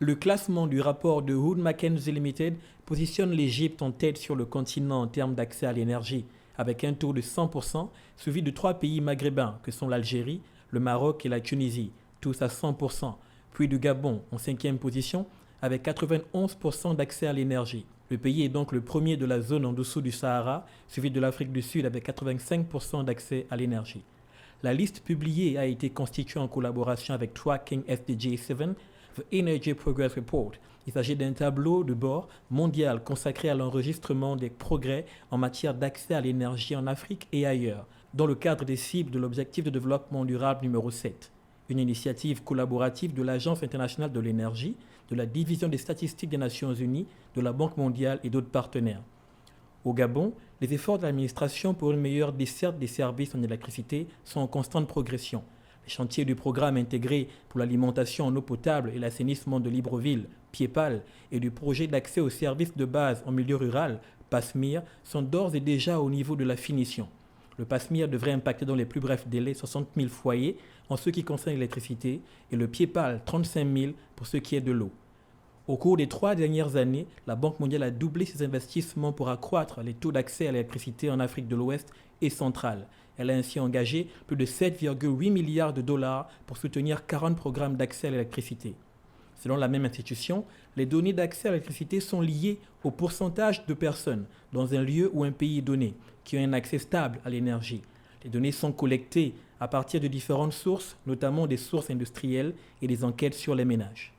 Le classement du rapport de Wood Mackenzie Limited positionne l'Égypte en tête sur le continent en termes d'accès à l'énergie, avec un taux de 100%, suivi de trois pays maghrébins que sont l'Algérie, le Maroc et la Tunisie, tous à 100%, puis du Gabon en cinquième position, avec 91% d'accès à l'énergie. Le pays est donc le premier de la zone en dessous du Sahara, suivi de l'Afrique du Sud avec 85% d'accès à l'énergie. La liste publiée a été constituée en collaboration avec Tracking SDG7, The Energy Progress Report. Il s'agit d'un tableau de bord mondial consacré à l'enregistrement des progrès en matière d'accès à l'énergie en Afrique et ailleurs, dans le cadre des cibles de l'objectif de développement durable numéro 7, une initiative collaborative de l'Agence internationale de l'énergie, de la Division des statistiques des Nations unies, de la Banque mondiale et d'autres partenaires. Au Gabon, les efforts de l'administration pour une meilleure desserte des services en électricité sont en constante progression. Les chantiers du programme intégré pour l'alimentation en eau potable et l'assainissement de Libreville, Piepal, et du projet d'accès aux services de base en milieu rural, PASMIR, sont d'ores et déjà au niveau de la finition. Le PASMIR devrait impacter dans les plus brefs délais 60 000 foyers en ce qui concerne l'électricité et le Piepal 35 000 pour ce qui est de l'eau. Au cours des 3 dernières années, la Banque mondiale a doublé ses investissements pour accroître les taux d'accès à l'électricité en Afrique de l'Ouest et centrale. Elle a ainsi engagé plus de 7,8 milliards de dollars pour soutenir 40 programmes d'accès à l'électricité. Selon la même institution, les données d'accès à l'électricité sont liées au pourcentage de personnes dans un lieu ou un pays donné qui ont un accès stable à l'énergie. Les données sont collectées à partir de différentes sources, notamment des sources industrielles et des enquêtes sur les ménages.